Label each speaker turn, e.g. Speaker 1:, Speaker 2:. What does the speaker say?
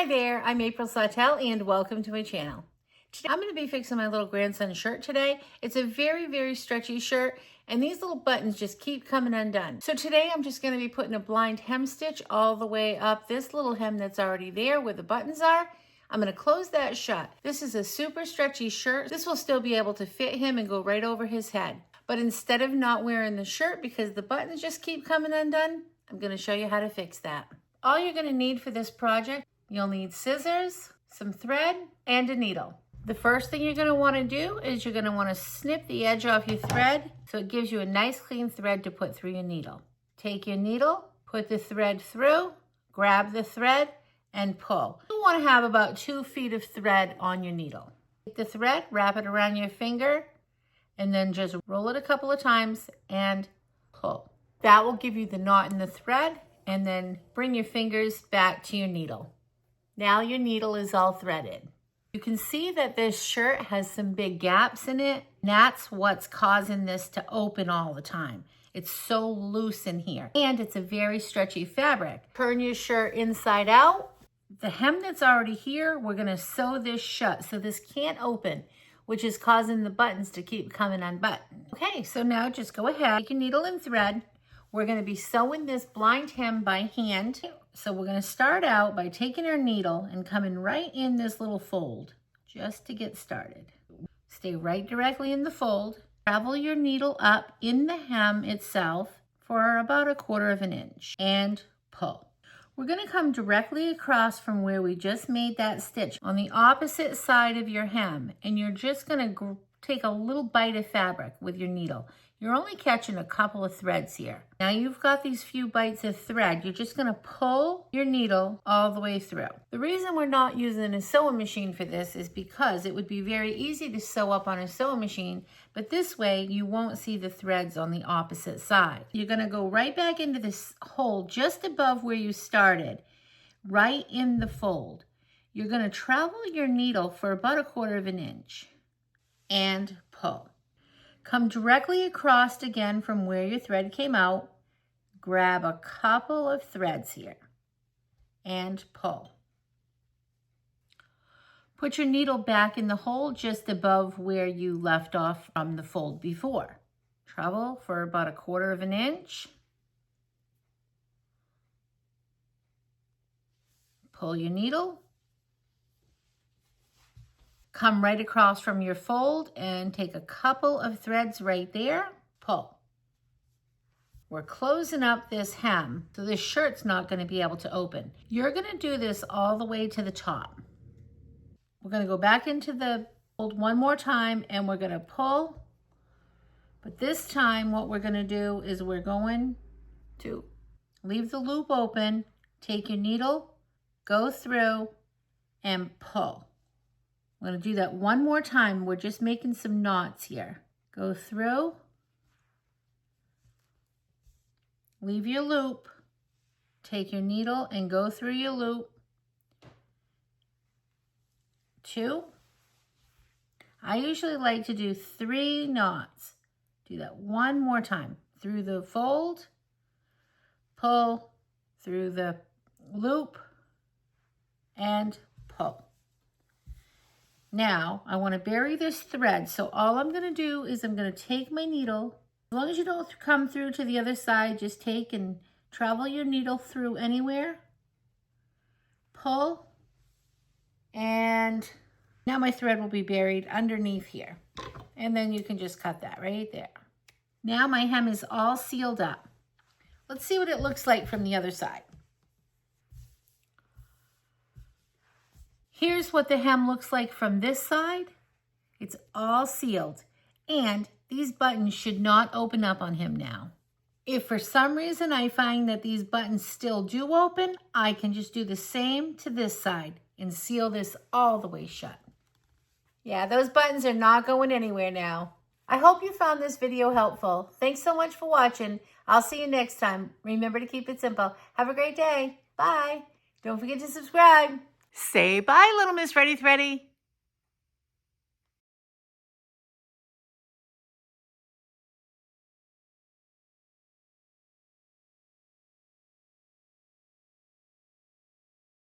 Speaker 1: there, I'm April Sawtelle and welcome to my channel. Today I'm going to be fixing my little grandson's shirt today. It's a very stretchy shirt and these little buttons just keep coming undone. So today I'm just going to be putting a blind hem stitch all the way up this little hem that's already there where the buttons are. I'm going to close that shut. This is a super stretchy shirt. This will still be able to fit him and go right over his head. But instead of not wearing the shirt because the buttons just keep coming undone, I'm going to show you how to fix that. All you're going to need for this project, you'll need scissors, some thread, and a needle. The first thing you're going to want to do is you're going to want to snip the edge off your thread so it gives you a nice clean thread to put through your needle. Take your needle, put the thread through, grab the thread, and pull. You want to have about 2 feet of thread on your needle. Take the thread, wrap it around your finger, and then just roll it a couple of times and pull. That will give you the knot in the thread, and then bring your fingers back to your needle. Now your needle is all threaded. You can see that this shirt has some big gaps in it. And that's what's causing this to open all the time. It's so loose in here. And it's a very stretchy fabric. Turn your shirt inside out. The hem that's already here, we're gonna sew this shut so this can't open, which is causing the buttons to keep coming unbuttoned. Okay, so now just go ahead, take your needle and thread. We're going to be sewing this blind hem by hand. So we're going to start out by taking our needle and coming right in this little fold just to get started. Stay right directly in the fold. Travel your needle up in the hem itself for about 1/4 of an inch and pull. We're going to come directly across from where we just made that stitch on the opposite side of your hem, and you're just going to take a little bite of fabric with your needle. You're only catching a couple of threads here. Now you've got these few bites of thread. You're just going to pull your needle all the way through. The reason we're not using a sewing machine for this is because it would be very easy to sew up on a sewing machine, but this way you won't see the threads on the opposite side. You're going to go right back into this hole just above where you started, right in the fold. You're going to travel your needle for about 1/4 of an inch and pull. Come directly across again from where your thread came out, grab a couple of threads here, and pull. Put your needle back in the hole just above where you left off from the fold before. Travel for about 1/4 of an inch. Pull your needle. Come right across from your fold and take a couple of threads right there, pull. We're closing up this hem, so this shirt's not going to be able to open. You're going to do this all the way to the top. We're going to go back into the fold one more time and we're going to pull. But this time what we're going to do is we're going to leave the loop open, take your needle, go through and pull. I'm going to do that one more time. We're just making some knots here. Go through, leave your loop, take your needle and go through your loop. 2. I usually like to do 3 knots. Do that one more time. Through the fold, pull, through the loop, and pull. Now, I want to bury this thread, so all I'm going to do is I'm going to take my needle. As long as you don't come through to the other side, just take and travel your needle through anywhere. Pull, and now my thread will be buried underneath here. And then you can just cut that right there. Now my hem is all sealed up. Let's see what it looks like from the other side. Here's what the hem looks like from this side. It's all sealed, and these buttons should not open up on him now. If for some reason I find that these buttons still do open, I can just do the same to this side and seal this all the way shut. Yeah, those buttons are not going anywhere now. I hope you found this video helpful. Thanks so much for watching. I'll see you next time. Remember to keep it simple. Have a great day. Bye. Don't forget to subscribe.
Speaker 2: Say bye, little Miss Reddy Thready.